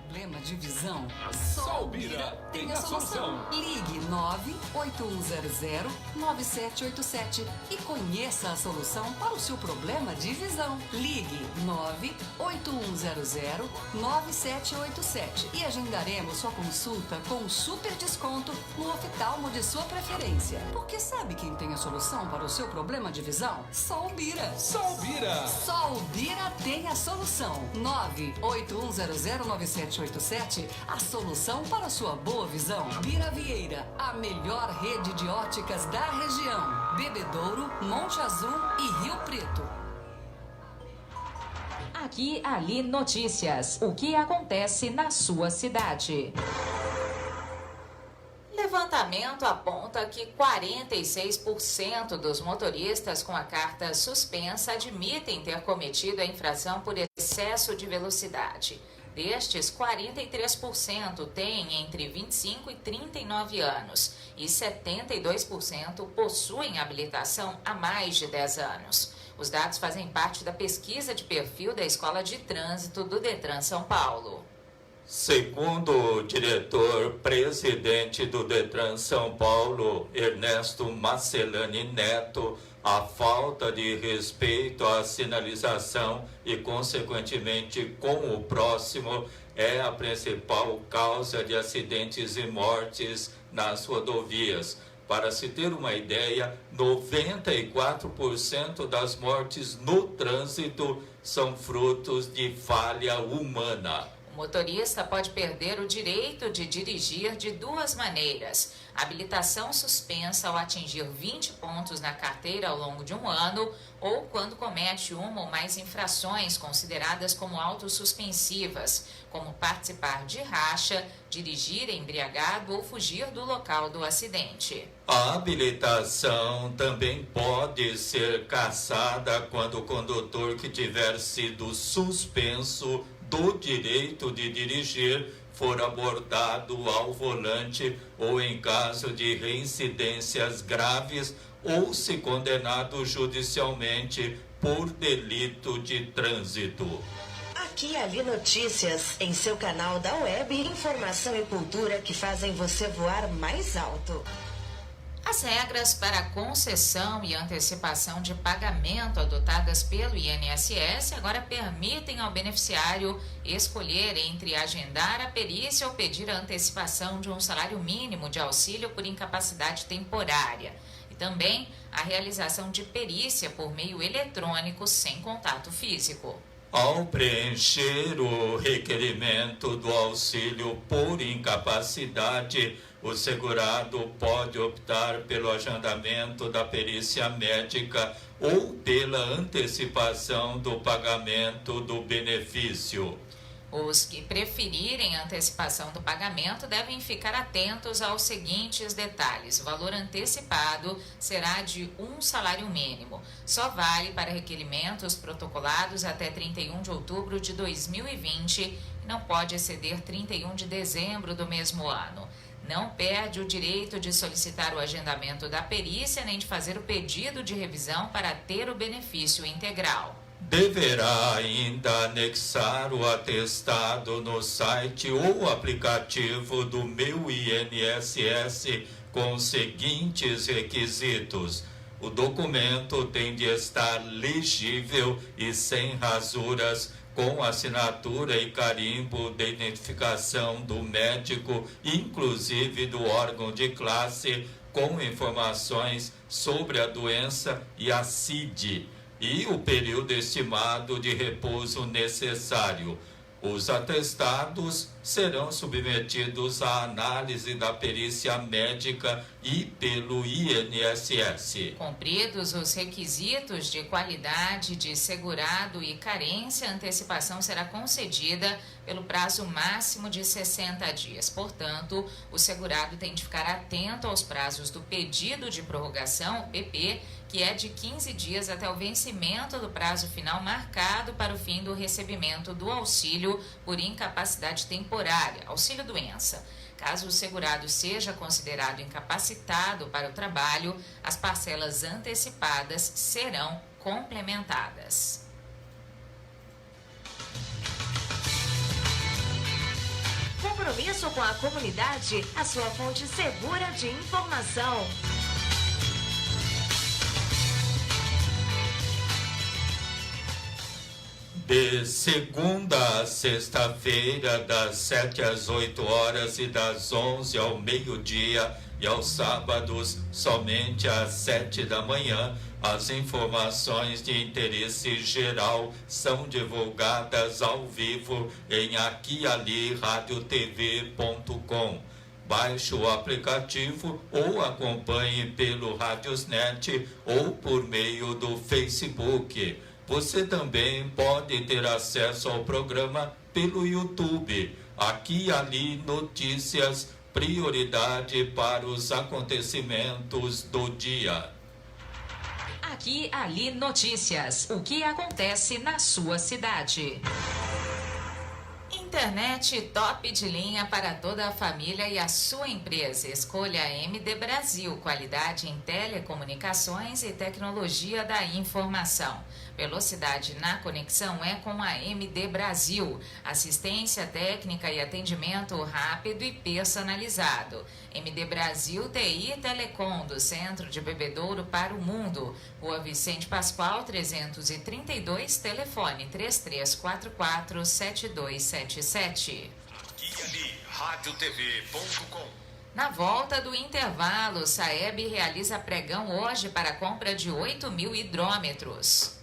Problema de visão? Só o Bira tem a solução. Ligue 98100-9787 e conheça a solução para o seu problema de visão. Ligue 98100-9787 e agendaremos sua consulta com um super desconto no oftalmo de sua preferência. Porque sabe quem tem a solução para o seu problema de visão? Só o Bira. Só o Bira. Só o Bira tem a solução. 98100-9787, a solução para a sua boa visão. Bira Vieira, a melhor rede de óticas da região. Bebedouro, Monte Azul e Rio Preto. Aqui, Ali Notícias. O que acontece na sua cidade? Levantamento aponta que 46% dos motoristas com a carta suspensa admitem ter cometido a infração por excesso de velocidade. Destes, 43% têm entre 25 e 39 anos e 72% possuem habilitação há mais de 10 anos. Os dados fazem parte da pesquisa de perfil da Escola de Trânsito do Detran São Paulo. Segundo o diretor-presidente do Detran São Paulo, Ernesto Marcelani Neto, a falta de respeito à sinalização e, consequentemente, com o próximo é a principal causa de acidentes e mortes nas rodovias. Para se ter uma ideia, 94% das mortes no trânsito são frutos de falha humana. O motorista pode perder o direito de dirigir de duas maneiras: habilitação suspensa ao atingir 20 pontos na carteira ao longo de um ano, ou quando comete uma ou mais infrações consideradas como autossuspensivas, como participar de racha, dirigir embriagado ou fugir do local do acidente. A habilitação também pode ser cassada quando o condutor que tiver sido suspenso do direito de dirigir for abordado ao volante ou em caso de reincidências graves ou se condenado judicialmente por delito de trânsito. Aqui Ali Notícias, em seu canal da web, informação e cultura que fazem você voar mais alto. As regras para concessão e antecipação de pagamento adotadas pelo INSS agora permitem ao beneficiário escolher entre agendar a perícia ou pedir a antecipação de um salário mínimo de auxílio por incapacidade temporária e também a realização de perícia por meio eletrônico sem contato físico. Ao preencher o requerimento do auxílio por incapacidade, o segurado pode optar pelo agendamento da perícia médica ou pela antecipação do pagamento do benefício. Os que preferirem a antecipação do pagamento devem ficar atentos aos seguintes detalhes. O valor antecipado será de um salário mínimo. Só vale para requerimentos protocolados até 31 de outubro de 2020 e não pode exceder 31 de dezembro do mesmo ano. Não perde o direito de solicitar o agendamento da perícia nem de fazer o pedido de revisão para ter o benefício integral. Deverá ainda anexar o atestado no site ou aplicativo do Meu INSS com os seguintes requisitos. O documento tem de estar legível e sem rasuras, com assinatura e carimbo de identificação do médico, inclusive do órgão de classe, com informações sobre a doença e a CID, e o período estimado de repouso necessário. Os atestados serão submetidos à análise da perícia médica e pelo INSS. Cumpridos os requisitos de qualidade, de segurado e carência, a antecipação será concedida pelo prazo máximo de 60 dias. Portanto, o segurado tem de ficar atento aos prazos do pedido de prorrogação, o PP, que é de 15 dias até o vencimento do prazo final marcado para o fim do recebimento do auxílio por incapacidade temporária, auxílio-doença. Caso o segurado seja considerado incapacitado para o trabalho, as parcelas antecipadas serão complementadas. compromisso com a comunidade, a sua fonte segura de informação. De segunda a sexta-feira, das 7 às 8 horas e das 11 ao meio-dia, e aos sábados, somente às 7 da manhã, as informações de interesse geral são divulgadas ao vivo em aquiali.radiotv.com. Baixe o aplicativo ou acompanhe pelo Radiosnet ou por meio do Facebook. Você também pode ter acesso ao programa pelo YouTube. Aqui e ali notícias, prioridade para os acontecimentos do dia. Aqui ali notícias. O que acontece na sua cidade? Internet top de linha para toda a família e a sua empresa. Escolha a MD Brasil, qualidade em telecomunicações e tecnologia da informação. Velocidade na conexão é com a MD Brasil. Assistência técnica e atendimento rápido e personalizado. MD Brasil TI Telecom, do Centro de Bebedouro para o Mundo. Rua Vicente Pascoal, 332, telefone 3344-7277. Aqui ali, radiotv.com. Na volta do intervalo, Saeb realiza pregão hoje para a compra de 8.000 hidrômetros.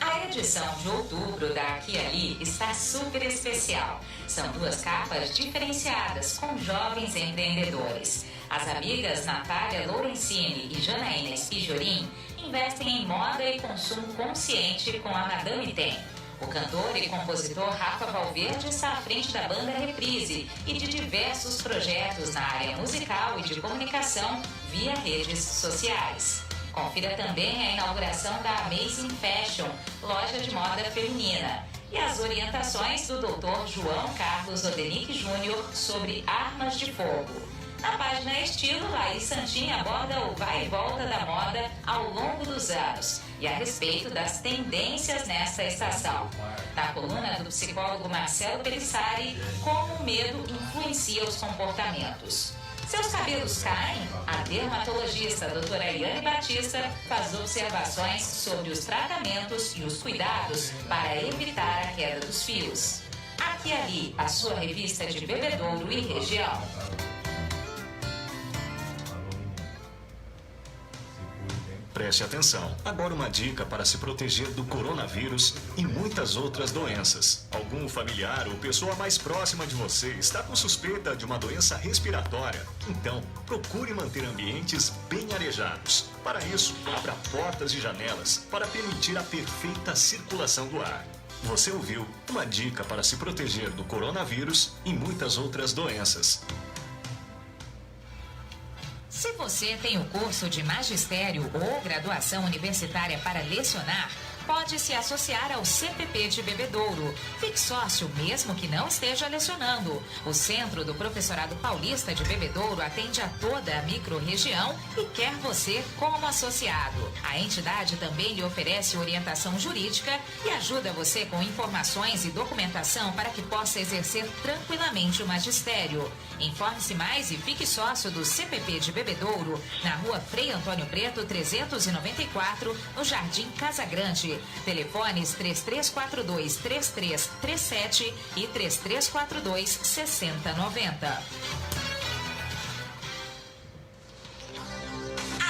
A edição de outubro da Aqui Ali está super especial. São 2 capas diferenciadas com jovens empreendedores. As amigas Natália Lorenzini e Janaína Pijorim investem em moda e consumo consciente com a Madame Tem. O cantor e compositor Rafa Valverde está à frente da banda Reprise e de diversos projetos na área musical e de comunicação via redes sociais. Confira também a inauguração da Amazing Fashion, loja de moda feminina, e as orientações do Dr. João Carlos Odenick Júnior sobre armas de fogo. Na página Estilo, Laís Santinha aborda o vai e volta da moda ao longo dos anos e a respeito das tendências nesta estação. Na coluna do psicólogo Marcelo Pelissari, como o medo influencia os comportamentos. Seus cabelos caem? A dermatologista doutora Iane Batista faz observações sobre os tratamentos e os cuidados para evitar a queda dos fios. Aqui e Ali, a sua revista de Bebedouro e região. Preste atenção. Agora uma dica para se proteger do coronavírus e muitas outras doenças. Algum familiar ou pessoa mais próxima de você está com suspeita de uma doença respiratória? Então, procure manter ambientes bem arejados. Para isso, abra portas e janelas para permitir a perfeita circulação do ar. Você ouviu uma dica para se proteger do coronavírus e muitas outras doenças. Se você tem o curso de magistério ou graduação universitária para lecionar, pode se associar ao CPP de Bebedouro. Fique sócio mesmo que não esteja lecionando. O Centro do Professorado Paulista de Bebedouro atende a toda a microrregião e quer você como associado. A entidade também lhe oferece orientação jurídica e ajuda você com informações e documentação para que possa exercer tranquilamente o magistério. Informe-se mais e fique sócio do CPP de Bebedouro, na rua Frei Antônio Preto, 394, no Jardim Casa Grande. Telefones 3342-3337 e 3342-6090.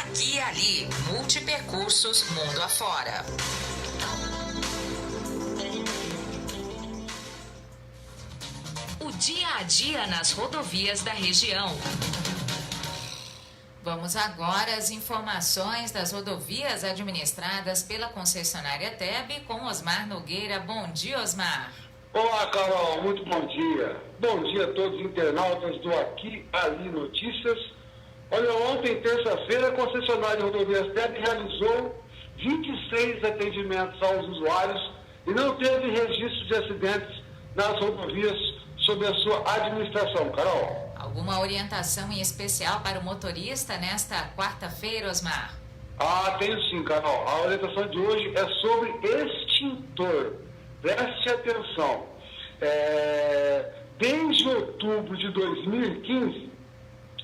Aqui e Ali, multipercursos mundo afora. O dia a dia nas rodovias da região. Vamos agora às informações das rodovias administradas pela concessionária TEB com Osmar Nogueira. Bom dia, Osmar. Olá, Carol, muito bom dia. Bom dia a todos os internautas do Aqui Ali Notícias. Olha, ontem, terça-feira, a concessionária de rodovias TEB realizou 26 atendimentos aos usuários e não teve registro de acidentes nas rodovias sob a sua administração, Carol. Alguma orientação em especial para o motorista nesta quarta-feira, Osmar? Tenho sim, Carol. A orientação de hoje é sobre extintor. Preste atenção. Desde outubro de 2015,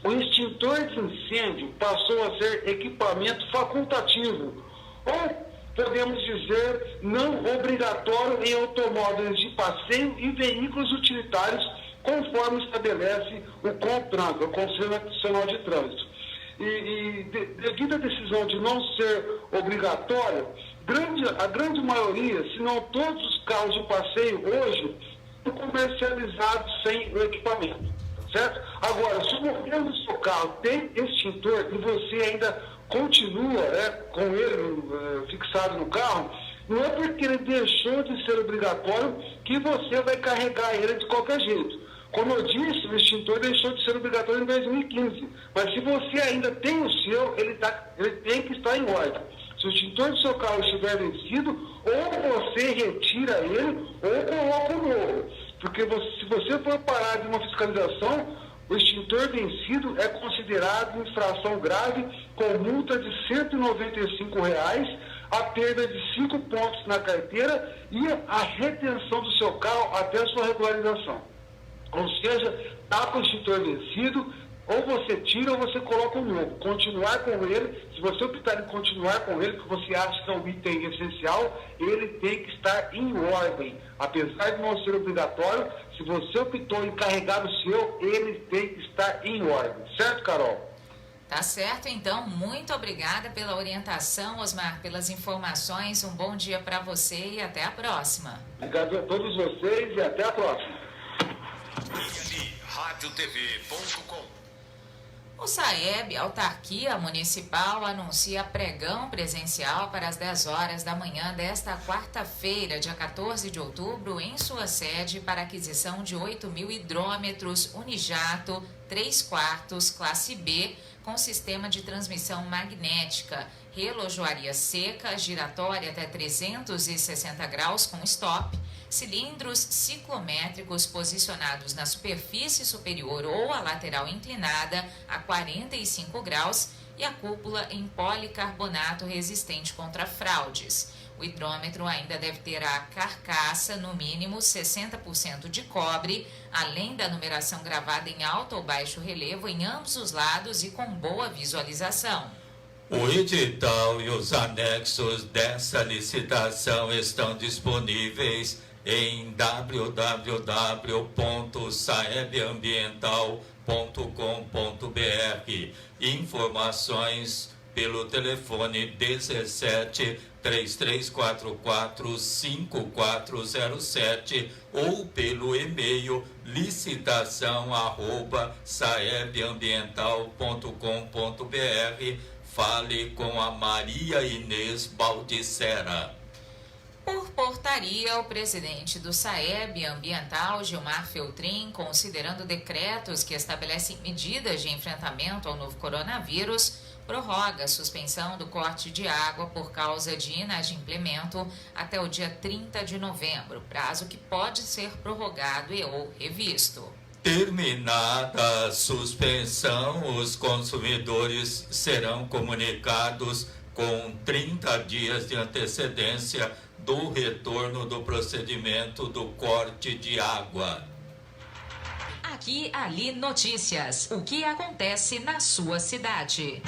o extintor de incêndio passou a ser equipamento facultativo, ou podemos dizer não obrigatório em automóveis de passeio e veículos utilitários, conforme estabelece o CONTRANS, o Conselho Nacional de Trânsito. Devido à decisão de não ser obrigatório, a grande maioria, se não todos os carros de passeio hoje, são comercializados sem o equipamento, certo? Agora, se o modelo do seu carro tem extintor e você ainda continua com ele fixado no carro, não é porque ele deixou de ser obrigatório que você vai carregar ele de qualquer jeito. Como eu disse, o extintor deixou de ser obrigatório em 2015, mas se você ainda tem o seu, ele tem que estar em ordem. Se o extintor do seu carro estiver vencido, ou você retira ele, ou coloca um novo. Porque se você for parar de uma fiscalização, o extintor vencido é considerado infração grave, com multa de R$ 195, a perda de 5 pontos na carteira e a retenção do seu carro até a sua regularização. Ou seja, está com o extintor vencido, ou você tira ou você coloca um novo. Continuar com ele, se você optar em continuar com ele, porque você acha que é um item essencial, ele tem que estar em ordem. Apesar de não ser obrigatório, se você optou em carregar o seu, ele tem que estar em ordem. Certo, Carol? Tá certo, então. Muito obrigada pela orientação, Osmar, pelas informações. Um bom dia para você e até a próxima. Obrigado a todos vocês e até a próxima. O SAEB, Autarquia Municipal, anuncia pregão presencial para as 10 horas da manhã desta quarta-feira, dia 14 de outubro, em sua sede para aquisição de 8.000 hidrômetros Unijato 3/4 classe B com sistema de transmissão magnética, relojoaria seca, giratória até 360 graus com stop, cilindros ciclométricos posicionados na superfície superior ou a lateral inclinada a 45 graus e a cúpula em policarbonato resistente contra fraudes. O hidrômetro ainda deve ter a carcaça, no mínimo 60% de cobre, além da numeração gravada em alto ou baixo relevo em ambos os lados e com boa visualização. O edital e os anexos dessa licitação estão disponíveis em www.saebambiental.com.br. Informações pelo telefone 17 3344 5407 ou pelo e-mail licitação@saebambiental.com.br. Fale com a Maria Inês Baldissera. Por portaria, o presidente do SAEB Ambiental, Gilmar Feltrin, considerando decretos que estabelecem medidas de enfrentamento ao novo coronavírus, prorroga a suspensão do corte de água por causa de inadimplemento até o dia 30 de novembro, prazo que pode ser prorrogado e ou revisto. Terminada a suspensão, os consumidores serão comunicados com 30 dias de antecedência do retorno do procedimento do corte de água. Aqui, ali, notícias. O que acontece na sua cidade?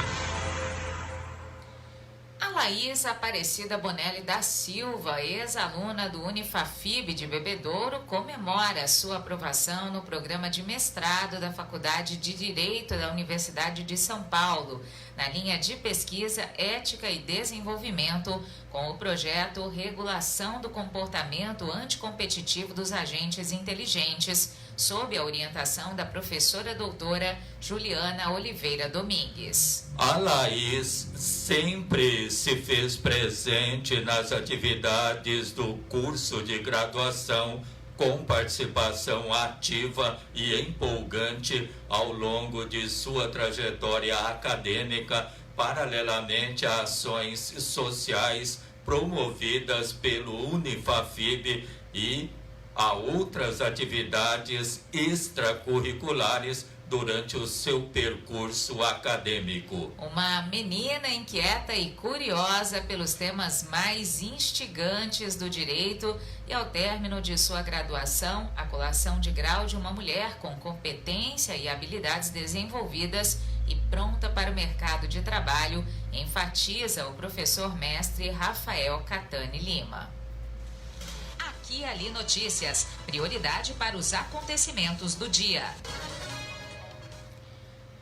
A Laís Aparecida Bonelli da Silva, ex-aluna do Unifafib de Bebedouro, comemora sua aprovação no programa de mestrado da Faculdade de Direito da Universidade de São Paulo, na linha de pesquisa, ética e desenvolvimento, com o projeto Regulação do Comportamento Anticompetitivo dos Agentes Inteligentes, sob a orientação da professora doutora Juliana Oliveira Domingues. A Laís sempre se fez presente nas atividades do curso de graduação, com participação ativa e empolgante ao longo de sua trajetória acadêmica, paralelamente a ações sociais promovidas pelo Unifafib e a outras atividades extracurriculares durante o seu percurso acadêmico. Uma menina inquieta e curiosa pelos temas mais instigantes do direito e, ao término de sua graduação, a colação de grau de uma mulher com competência e habilidades desenvolvidas e pronta para o mercado de trabalho, enfatiza o professor mestre Rafael Catani Lima. Aqui Ali Notícias, prioridade para os acontecimentos do dia.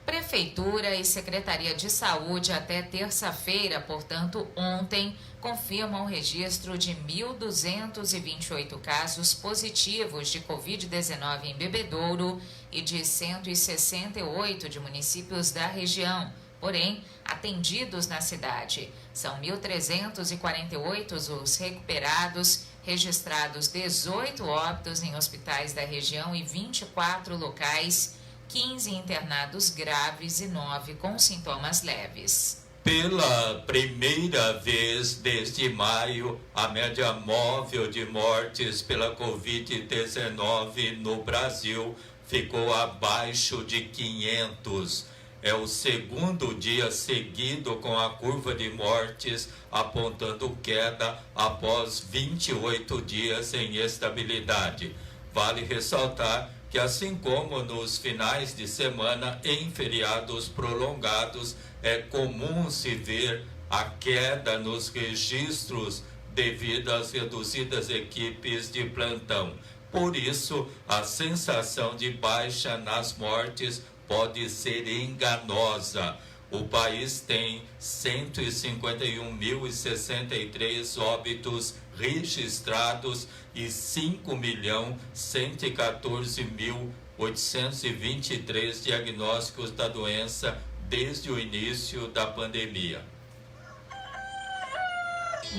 Prefeitura e Secretaria de Saúde até terça-feira, portanto ontem, confirmam o registro de 1.228 casos positivos de Covid-19 em Bebedouro e de 168 de municípios da região, porém atendidos na cidade. São 1.348 os recuperados, registrados 18 óbitos em hospitais da região e 24 locais, 15 internados graves e 9 com sintomas leves. Pela primeira vez desde maio, a média móvel de mortes pela Covid-19 no Brasil ficou abaixo de 500. É o segundo dia seguido com a curva de mortes apontando queda após 28 dias em estabilidade. Vale ressaltar que, assim como nos finais de semana em feriados prolongados, é comum se ver a queda nos registros devido às reduzidas equipes de plantão. Por isso, a sensação de baixa nas mortes pode ser enganosa. O país tem 151.063 óbitos registrados e 5.114.823 diagnósticos da doença desde o início da pandemia.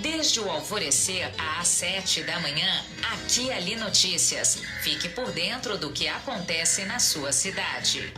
Desde o alvorecer às 7 da manhã, Aqui Ali Notícias. Fique por dentro do que acontece na sua cidade.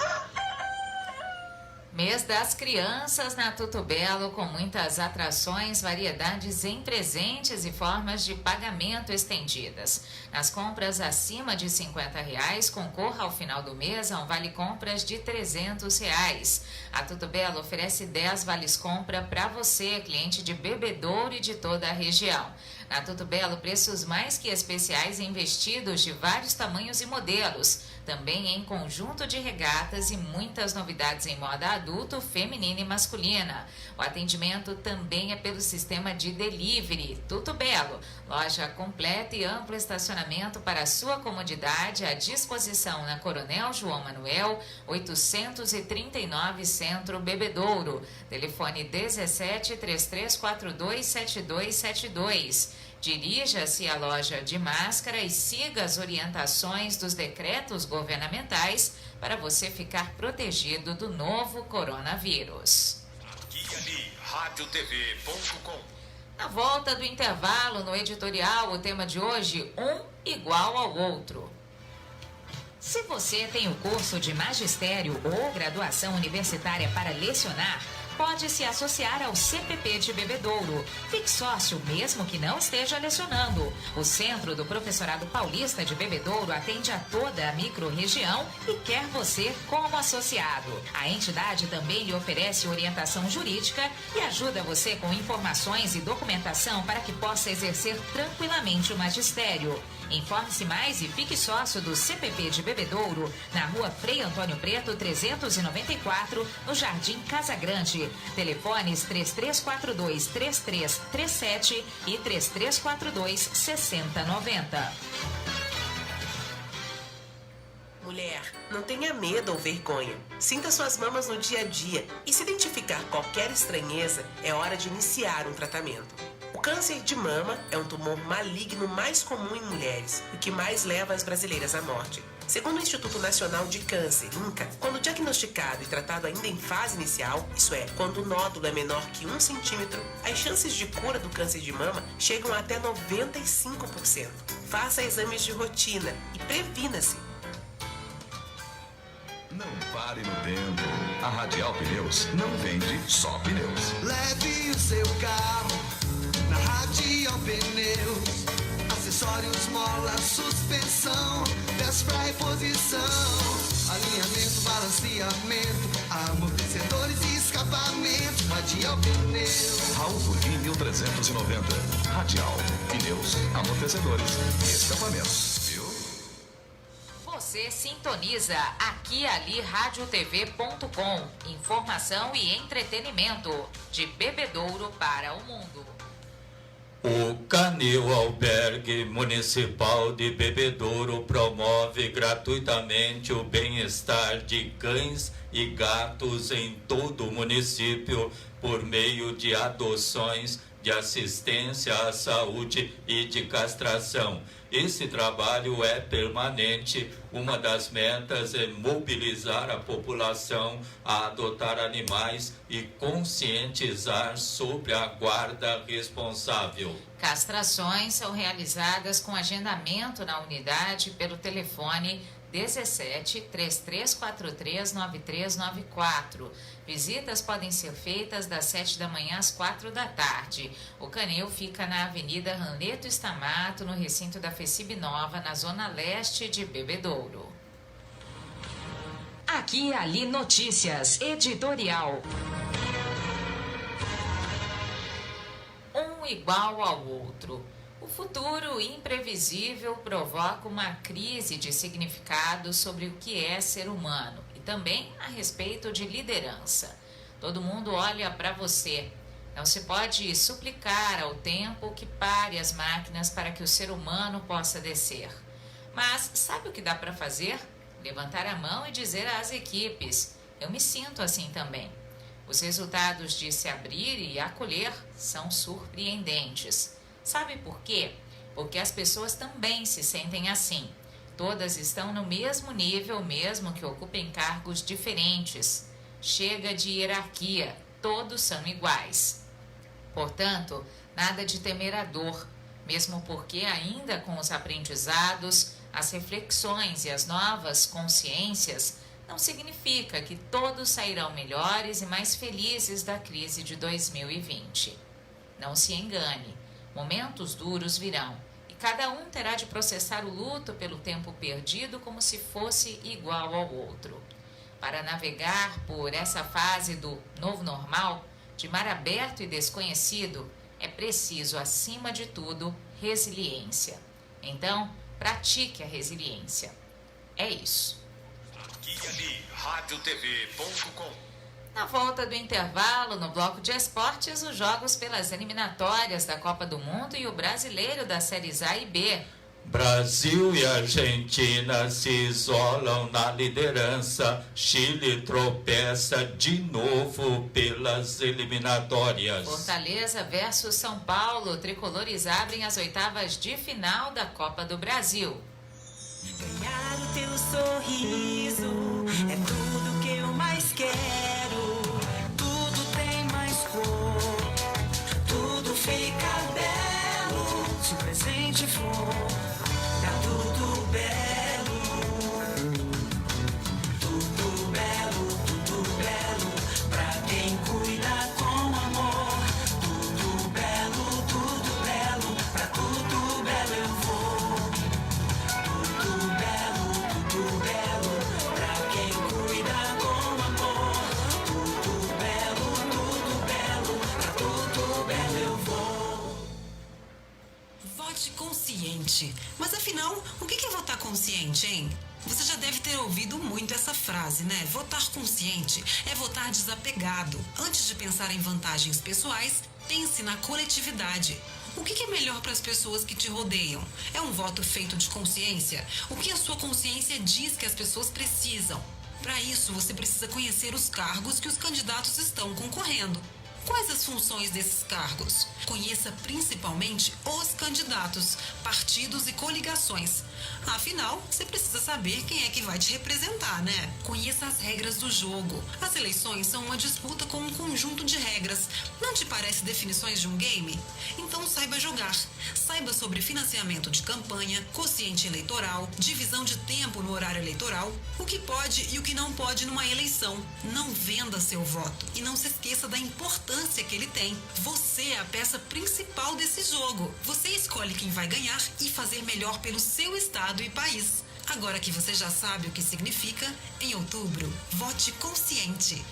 Mês das Crianças na Tuto Belo, com muitas atrações, variedades em presentes e formas de pagamento estendidas. Nas compras acima de R$50, concorra ao final do mês a um vale-compras de R$300. A Tuto Belo oferece 10 vales-compra para você, cliente de Bebedouro e de toda a região. Na Tuto Belo, preços mais que especiais em vestidos de vários tamanhos e modelos. Também em conjunto de regatas e muitas novidades em moda adulto, feminina e masculina. O atendimento também é pelo sistema de delivery. Tuto Belo, loja completa e amplo estacionamento para a sua comodidade, à disposição na Coronel João Manuel, 839 Centro, Bebedouro. Telefone 17-3342-7272. Dirija-se à loja de máscara e siga as orientações dos decretos governamentais para você ficar protegido do novo coronavírus. Aqui Ali, radiotv.com. Na volta do intervalo, no editorial, o tema de hoje, um igual ao outro. Se você tem o curso de magistério ou graduação universitária para lecionar, pode se associar ao CPP de Bebedouro. Fique sócio mesmo que não esteja lecionando. O Centro do Professorado Paulista de Bebedouro atende a toda a microrregião e quer você como associado. A entidade também lhe oferece orientação jurídica e ajuda você com informações e documentação para que possa exercer tranquilamente o magistério. Informe-se mais e fique sócio do CPP de Bebedouro, na rua Frei Antônio Preto, 394, no Jardim Casa Grande. Telefones 3342-3337 e 3342-6090. Mulher, não tenha medo ou vergonha. Sinta suas mamas no dia a dia e, se identificar qualquer estranheza, é hora de iniciar um tratamento. O câncer de mama é um tumor maligno mais comum em mulheres, o que mais leva as brasileiras à morte. Segundo o Instituto Nacional de Câncer, INCA, quando diagnosticado e tratado ainda em fase inicial, isso é, quando o nódulo é menor que 1 centímetro, as chances de cura do câncer de mama chegam a até 95%. Faça exames de rotina e previna-se. Não pare no tempo. A Radial Pneus não vende só pneus. Leve o seu carro na Radial Pneus. Acessórios, mola, suspensão. mangueiras pra reposição, alinhamento, balanceamento, amortecedores e escapamento, Radial Pneus. Raul Pudim 1390. Radial, pneus, amortecedores e escapamentos. Viu? Você sintoniza aqui ali radiotv.com. Informação e entretenimento de Bebedouro para o mundo. O Canil Albergue Municipal de Bebedouro promove gratuitamente o bem-estar de cães e gatos em todo o município por meio de adoções, de assistência à saúde e de castração. Esse trabalho é permanente. Uma das metas é mobilizar a população a adotar animais e conscientizar sobre a guarda responsável. Castrações são realizadas com agendamento na unidade pelo telefone 17 3343 9394. Visitas podem ser feitas das 7 da manhã às 4 da tarde. O canil fica na Avenida Ranleto Stamato, no recinto da FECIB Nova, na zona leste de Bebedouro. Aqui e ali notícias, editorial. Um igual ao outro. O futuro imprevisível provoca uma crise de significado sobre o que é ser humano e também a respeito de liderança. Todo mundo olha para você. Não se pode suplicar ao tempo que pare as máquinas para que o ser humano possa descer. Mas sabe o que dá para fazer? Levantar a mão e dizer às equipes: eu me sinto assim também. Os resultados de se abrir e acolher são surpreendentes. Sabe por quê? Porque as pessoas também se sentem assim. Todas estão no mesmo nível, mesmo que ocupem cargos diferentes. Chega de hierarquia, todos são iguais. Portanto, nada de temer a dor, mesmo porque ainda com os aprendizados, as reflexões e as novas consciências, não significa que todos sairão melhores e mais felizes da crise de 2020. Não se engane. Momentos duros virão e cada um terá de processar o luto pelo tempo perdido como se fosse igual ao outro. Para navegar por essa fase do novo normal, de mar aberto e desconhecido, é preciso, acima de tudo, resiliência. Então, pratique a resiliência. É isso. Aqui e ali, radiotv.com. Na volta do intervalo, no bloco de esportes, os jogos pelas eliminatórias da Copa do Mundo e o brasileiro das séries A e B. Brasil e Argentina se isolam na liderança. Chile tropeça de novo pelas eliminatórias. Fortaleza versus São Paulo. Tricolores abrem as oitavas de final da Copa do Brasil. Ganhar o teu sorriso é tudo que eu mais quero. Tudo tem mais cor, tudo fica belo. Se o presente for, tá tudo belo. Tudo belo, tudo belo. Pra quem cuida com amor. Tudo belo, pra tudo belo eu vou. Consciente. Mas afinal, o que é votar consciente, hein? Você já deve ter ouvido muito essa frase, né? Votar consciente é votar desapegado. Antes de pensar em vantagens pessoais, pense na coletividade. O que é melhor para as pessoas que te rodeiam? É um voto feito de consciência? O que a sua consciência diz que as pessoas precisam? Para isso, você precisa conhecer os cargos que os candidatos estão concorrendo. Quais as funções desses cargos? Conheça principalmente os candidatos, partidos e coligações. Afinal, você precisa saber quem é que vai te representar, né? Conheça as regras do jogo. As eleições são uma disputa com um conjunto de regras. Não te parece definições de um game? Então saiba jogar. Saiba sobre financiamento de campanha, quociente eleitoral, divisão de tempo no horário eleitoral, o que pode e o que não pode numa eleição. Não venda seu voto e não se esqueça da importância que ele tem. Você é a peça principal desse jogo. Você escolhe quem vai ganhar e fazer melhor pelo seu estado e país. Agora que você já sabe o que significa, em outubro, vote consciente.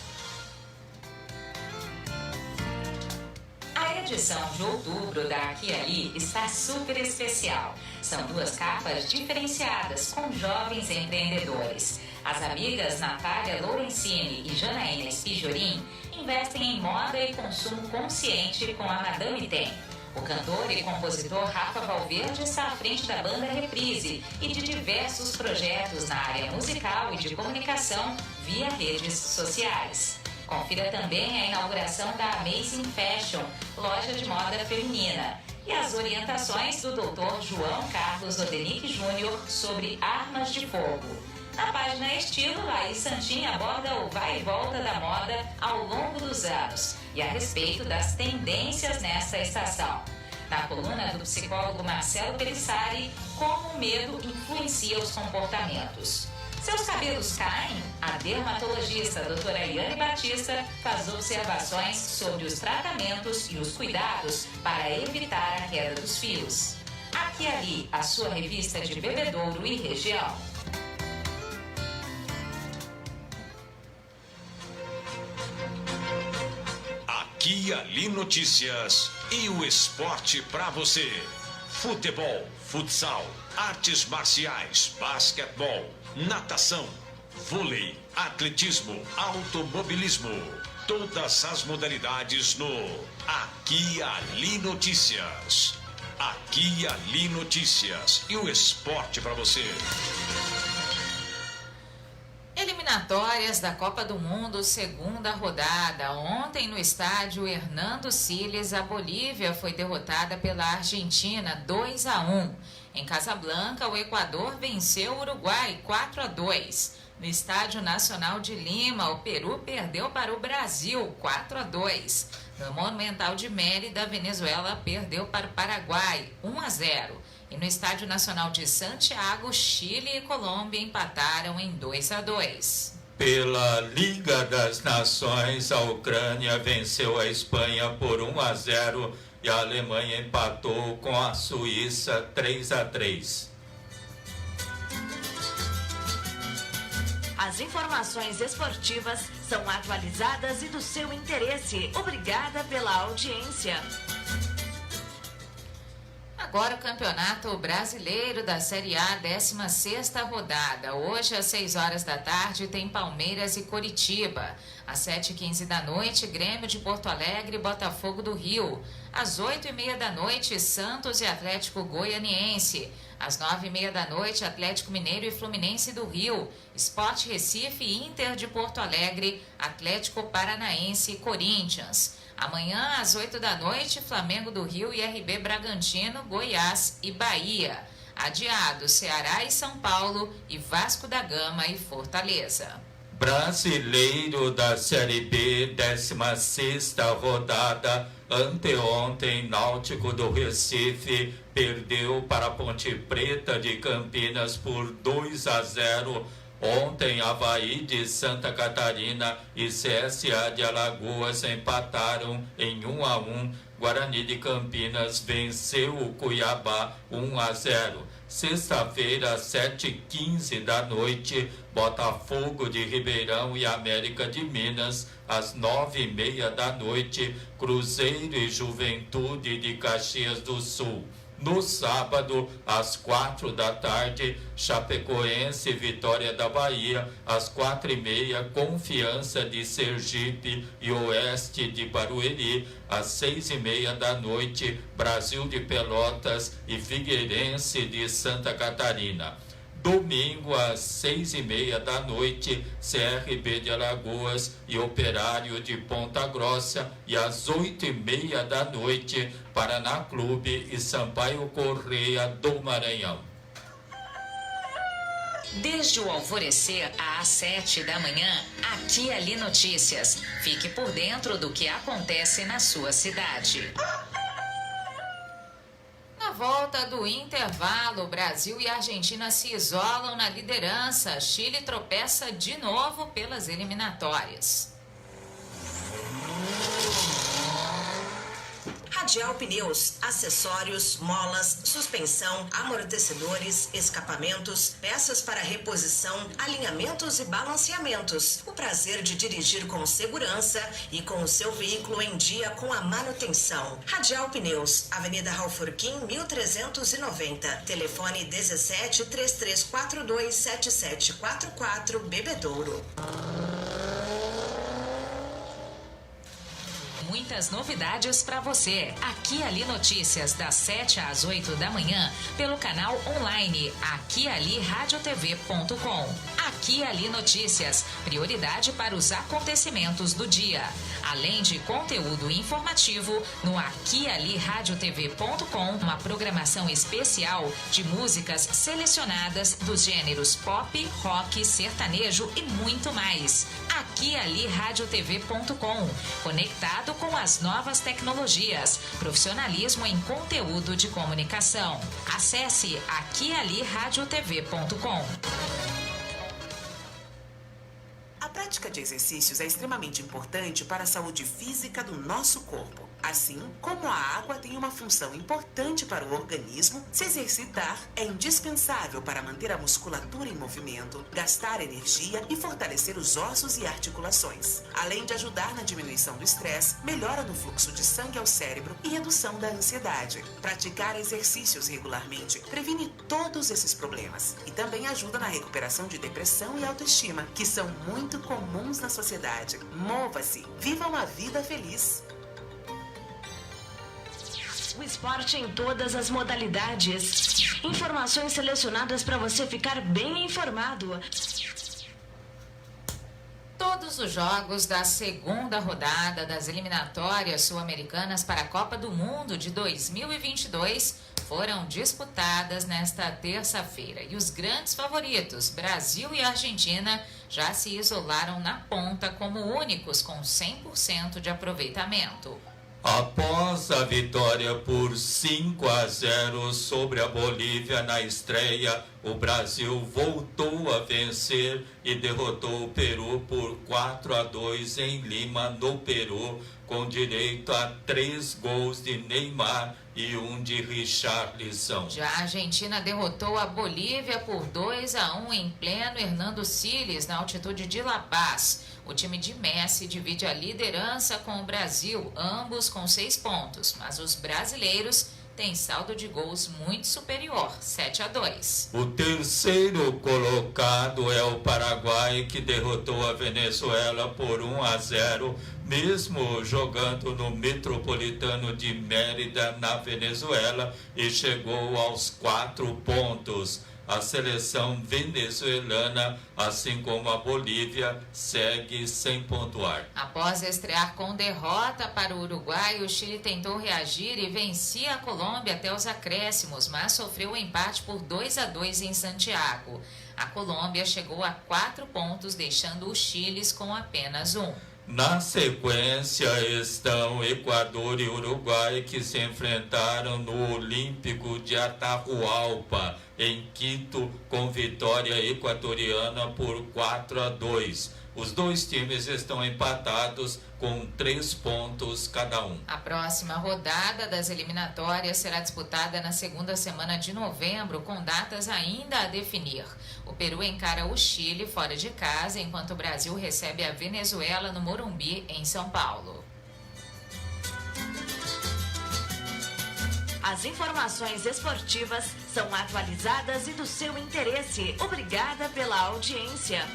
A edição de outubro da Aqui Ali está super especial. São 2 capas diferenciadas com jovens empreendedores. As amigas Natália Lorenzini e Janaína Pijorim investem em moda e consumo consciente com a Madame Tem. O cantor e compositor Rafa Valverde está à frente da banda Reprise e de diversos projetos na área musical e de comunicação via redes sociais. Confira também a inauguração da Amazing Fashion, loja de moda feminina, e as orientações do Dr. João Carlos Odenick Júnior sobre armas de fogo. Na página Estilo, Laís Santin aborda o vai e volta da moda ao longo dos anos e a respeito das tendências nessa estação. Na coluna do psicólogo Marcelo Pelissari, como o medo influencia os comportamentos. Seus cabelos caem? A dermatologista doutora Iane Batista faz observações sobre os tratamentos e os cuidados para evitar a queda dos fios. Aqui Ali, a sua revista de Bebedouro e região. Aqui Ali Notícias e o esporte para você. Futebol, futsal, artes marciais, basquetebol, natação, vôlei, atletismo, automobilismo. Todas as modalidades no Aqui Ali Notícias. Aqui Ali Notícias e o esporte para você. Eliminatórias da Copa do Mundo, segunda rodada. Ontem no estádio Hernando Siles, a Bolívia foi derrotada pela Argentina 2-1. Em Casablanca, o Equador venceu o Uruguai 4-2. No Estádio Nacional de Lima, o Peru perdeu para o Brasil 4-2. No Monumental de Mérida, a Venezuela perdeu para o Paraguai 1-0. E no Estádio Nacional de Santiago, Chile e Colômbia empataram em 2-2. Pela Liga das Nações, a Ucrânia venceu a Espanha por 1-0 e a Alemanha empatou com a Suíça 3-3. As informações esportivas são atualizadas e do seu interesse. Obrigada pela audiência. Agora o Campeonato Brasileiro da Série A, 16ª rodada. Hoje, às 6 horas da tarde, tem Palmeiras e Coritiba. Às 7h15 da noite, Grêmio de Porto Alegre e Botafogo do Rio. Às 8h30 da noite, Santos e Atlético Goianiense. Às 9h30 da noite, Atlético Mineiro e Fluminense do Rio. Sport Recife e Inter de Porto Alegre, Atlético Paranaense e Corinthians. Amanhã, às 8 da noite, Flamengo do Rio e RB Bragantino, Goiás e Bahia. Adiado, Ceará e São Paulo e Vasco da Gama e Fortaleza. Brasileiro da Série B, 16ª rodada. Anteontem, Náutico do Recife perdeu para a Ponte Preta de Campinas por 2-0. Ontem, Avaí de Santa Catarina e CSA de Alagoas empataram em 1-1. Guarani de Campinas venceu o Cuiabá 1-0. Sexta-feira, às 7h15 da noite, Botafogo de Ribeirão e América de Minas. Às 9h30 da noite, Cruzeiro e Juventude de Caxias do Sul. No sábado, às 4 da tarde, Chapecoense e Vitória da Bahia. Às 4h30, Confiança de Sergipe e Oeste de Barueri. Às 6h30 da noite, Brasil de Pelotas e Figueirense de Santa Catarina. Domingo, às 6h30 da noite, CRB de Alagoas e Operário de Ponta Grossa. E às 8h30 da noite, Paraná Clube e Sampaio Correia do Maranhão. Desde o alvorecer às 7 da manhã, Aqui Ali Notícias. Fique por dentro do que acontece na sua cidade. Na volta do intervalo, Brasil e Argentina se isolam na liderança. Chile tropeça de novo pelas eliminatórias. Radial Pneus, acessórios, molas, suspensão, amortecedores, escapamentos, peças para reposição, alinhamentos e balanceamentos. O prazer de dirigir com segurança e com o seu veículo em dia com a manutenção. Radial Pneus, Avenida Raufurquim, 1390. Telefone 17 3342 7744, Bebedouro. Muitas novidades para você. Aqui Ali Notícias, das 7 às 8 da manhã, pelo canal online aquialiradiotv.com. Aqui Ali Notícias, prioridade para os acontecimentos do dia. Além de conteúdo informativo, no aquialiradiotv.com, uma programação especial de músicas selecionadas dos gêneros pop, rock, sertanejo e muito mais. Aquialiradiotv.com, conectado com as novas tecnologias, profissionalismo em conteúdo de comunicação. Acesse aquialiradiotv.com. A prática de exercícios é extremamente importante para a saúde física do nosso corpo. Assim como a água tem uma função importante para o organismo, se exercitar é indispensável para manter a musculatura em movimento, gastar energia e fortalecer os ossos e articulações. Além de ajudar na diminuição do estresse, melhora no fluxo de sangue ao cérebro e redução da ansiedade. Praticar exercícios regularmente previne todos esses problemas e também ajuda na recuperação de depressão e autoestima, que são muito comuns na sociedade. Mova-se, viva uma vida feliz. O esporte em todas as modalidades. Informações selecionadas para você ficar bem informado. Todos os jogos da segunda rodada das eliminatórias sul-americanas para a Copa do Mundo de 2022 foram disputadas nesta terça-feira. E os grandes favoritos, Brasil e Argentina, já se isolaram na ponta como únicos com 100% de aproveitamento. Após a vitória por 5-0 sobre a Bolívia na estreia, o Brasil voltou a vencer e derrotou o Peru por 4-2 em Lima, no Peru, com direito a 3 gols de Neymar e 1 de Richarlison. Já a Argentina derrotou a Bolívia por 2-1 em pleno Hernando Siles, na altitude de La Paz. O time de Messi divide a liderança com o Brasil, ambos com 6 pontos, mas os brasileiros têm saldo de gols muito superior, 7-2. O terceiro colocado é o Paraguai, que derrotou a Venezuela por 1-0, mesmo jogando no Metropolitano de Mérida, na Venezuela, e chegou aos 4 pontos. A seleção venezuelana, assim como a Bolívia, segue sem pontuar. Após estrear com derrota para o Uruguai, o Chile tentou reagir e vencia a Colômbia até os acréscimos, mas sofreu um empate por 2-2 em Santiago. A Colômbia chegou a 4 pontos, deixando o Chile com apenas 1. Na sequência estão Equador e Uruguai, que se enfrentaram no Olímpico de Atahualpa, em Quito, com vitória equatoriana por 4-2. Os dois times estão empatados com 3 pontos cada um. A próxima rodada das eliminatórias será disputada na segunda semana de novembro, com datas ainda a definir. O Peru encara o Chile fora de casa, enquanto o Brasil recebe a Venezuela no Morumbi, em São Paulo. As informações esportivas são atualizadas e do seu interesse. Obrigada pela audiência.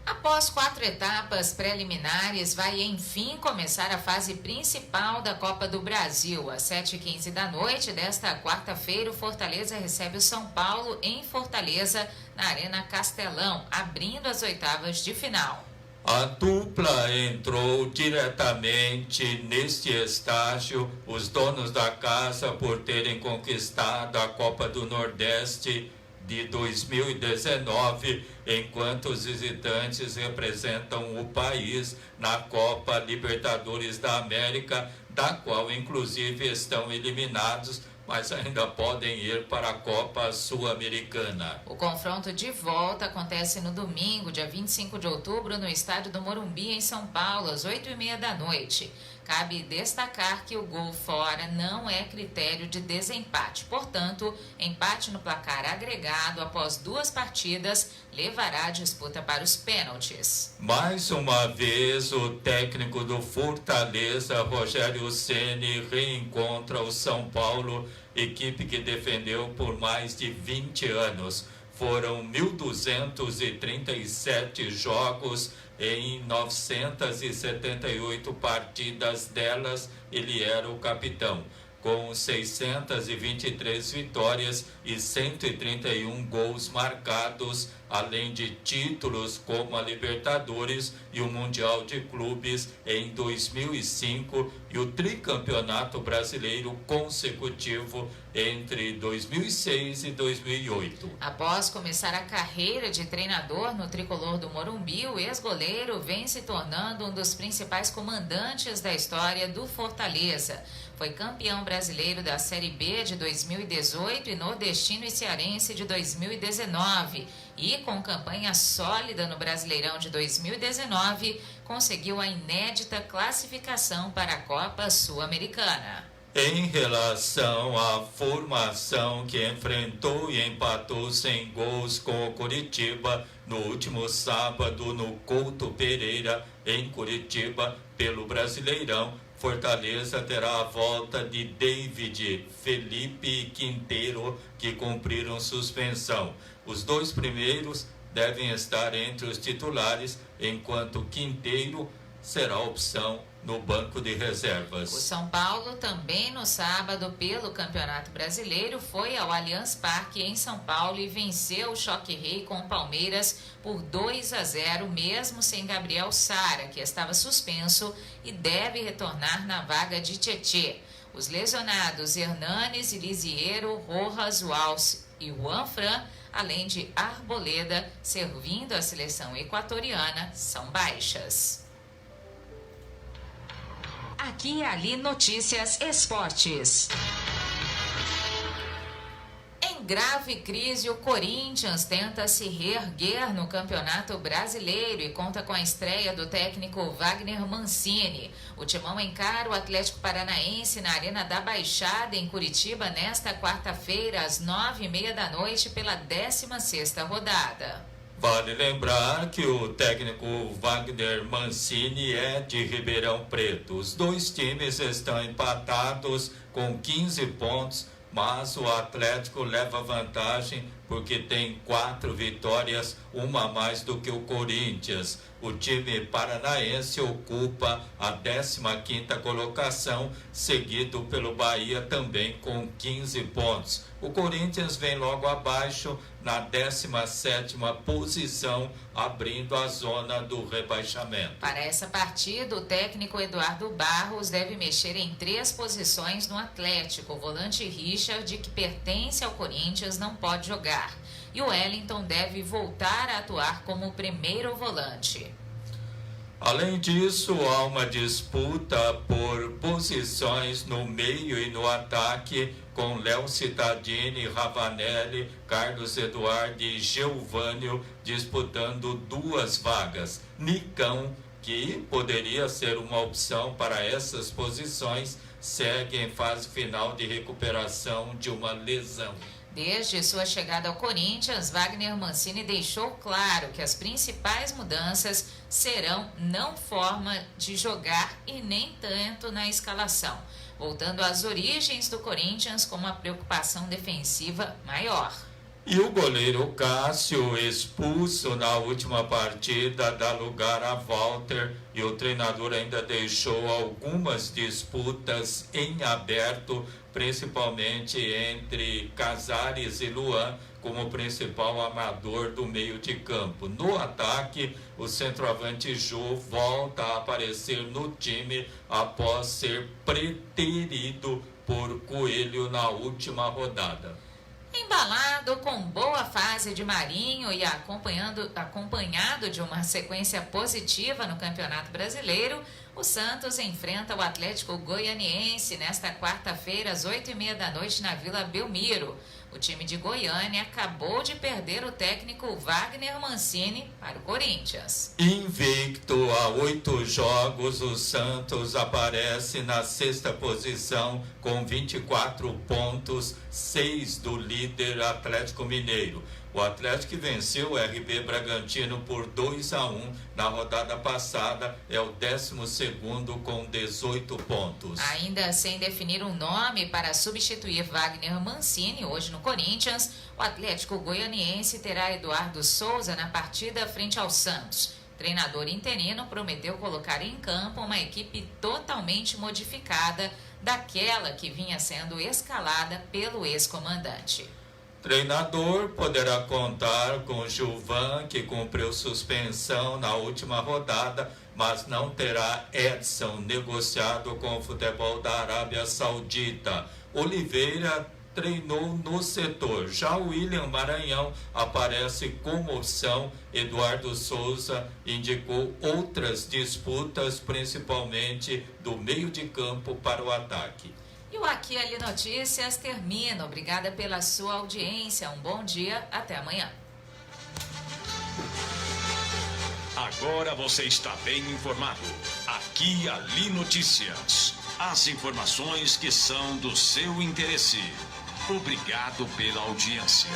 Após 4 etapas preliminares, vai enfim começar a fase principal da Copa do Brasil. Às 7h15 da noite desta quarta-feira, o Fortaleza recebe o São Paulo em Fortaleza, na Arena Castelão, abrindo as oitavas de final. A dupla entrou diretamente neste estágio, os donos da casa, por terem conquistado a Copa do Nordeste de 2019, enquanto os visitantes representam o país na Copa Libertadores da América, da qual inclusive estão eliminados, mas ainda podem ir para a Copa Sul-Americana. O confronto de volta acontece no domingo, dia 25 de outubro, no estádio do Morumbi, em São Paulo, às 8h30 da noite. Cabe destacar que o gol fora não é critério de desempate. Portanto, empate no placar agregado após 2 partidas levará a disputa para os pênaltis. Mais uma vez, o técnico do Fortaleza, Rogério Ceni, reencontra o São Paulo, equipe que defendeu por mais de 20 anos. Foram 1.237 jogos em 978 partidas, delas ele era o capitão, com 623 vitórias e 131 gols marcados, além de títulos como a Libertadores e o Mundial de Clubes em 2005 e o tricampeonato brasileiro consecutivo entre 2006 e 2008. Após começar a carreira de treinador no tricolor do Morumbi, o ex-goleiro vem se tornando um dos principais comandantes da história do Fortaleza. Foi campeão brasileiro da Série B de 2018 e nordestino e cearense de 2019. E com campanha sólida no Brasileirão de 2019, conseguiu a inédita classificação para a Copa Sul-Americana. Em relação à formação que enfrentou e empatou sem gols com o Coritiba no último sábado no Couto Pereira, em Curitiba, pelo Brasileirão, Fortaleza terá a volta de David, Felipe e Quinteiro, que cumpriram suspensão. Os 2 primeiros devem estar entre os titulares, enquanto Quinteiro será opção no banco de reservas. O São Paulo também no sábado pelo Campeonato Brasileiro foi ao Allianz Parque em São Paulo e venceu o Choque Rei com o Palmeiras por 2-0, mesmo sem Gabriel Sara, que estava suspenso e deve retornar na vaga de Tietê. Os lesionados Hernanes, Lisiero, Rojas, Walsh e Juan Fran, além de Arboleda, servindo a seleção equatoriana, são baixas. Aqui e ali Notícias Esportes. Em grave crise, o Corinthians tenta se reerguer no Campeonato Brasileiro e conta com a estreia do técnico Wagner Mancini. O Timão encara o Atlético Paranaense na Arena da Baixada, em Curitiba, nesta quarta-feira, às 9h30 da noite, pela 16ª rodada. Vale lembrar que o técnico Wagner Mancini é de Ribeirão Preto. Os 2 times estão empatados com 15 pontos, mas o Atlético leva vantagem porque tem 4 vitórias, uma a mais do que o Corinthians. O time paranaense ocupa a 15ª colocação, seguido pelo Bahia também com 15 pontos. O Corinthians vem logo abaixo na 17ª posição, abrindo a zona do rebaixamento. Para essa partida, o técnico Eduardo Barros deve mexer em 3 posições no Atlético. O volante Richard, que pertence ao Corinthians, não pode jogar. E o Wellington deve voltar a atuar como primeiro volante. Além disso, há uma disputa por posições no meio e no ataque, com Léo Cittadini, Ravanelli, Carlos Eduardo e Geovânio disputando 2 vagas. Nicão, que poderia ser uma opção para essas posições, segue em fase final de recuperação de uma lesão. Desde sua chegada ao Corinthians, Wagner Mancini deixou claro que as principais mudanças serão não forma de jogar e nem tanto na escalação, voltando às origens do Corinthians com uma preocupação defensiva maior. E o goleiro Cássio, expulso na última partida, dá lugar a Walter, e o treinador ainda deixou algumas disputas em aberto, principalmente entre Casares e Luan, como principal armador do meio de campo. No ataque, o centroavante Jô volta a aparecer no time após ser preterido por Coelho na última rodada. Embalado com boa fase de Marinho e acompanhado de uma sequência positiva no Campeonato Brasileiro, O Santos enfrenta o Atlético Goianiense nesta quarta-feira, às 8h30 da noite, na Vila Belmiro. O time de Goiânia acabou de perder o técnico Wagner Mancini para o Corinthians. Invicto a 8 jogos, o Santos aparece na 6ª posição com 24 pontos, 6 do líder Atlético Mineiro. O Atlético venceu o RB Bragantino por 2-1 na rodada passada, é o 12º com 18 pontos. Ainda sem definir um nome para substituir Wagner Mancini hoje no Corinthians, o Atlético Goianiense terá Eduardo Souza na partida frente ao Santos. O treinador interino prometeu colocar em campo uma equipe totalmente modificada daquela que vinha sendo escalada pelo ex-comandante. Treinador poderá contar com Gilvan, que cumpriu suspensão na última rodada, mas não terá Edson negociado com o futebol da Arábia Saudita. Oliveira treinou no setor. Já o William Maranhão aparece como opção. Eduardo Souza indicou outras disputas, principalmente do meio de campo para o ataque. E o Aqui Ali Notícias termina. Obrigada pela sua audiência. Um bom dia. Até amanhã. Agora você está bem informado. Aqui Ali Notícias. As informações que são do seu interesse. Obrigado pela audiência.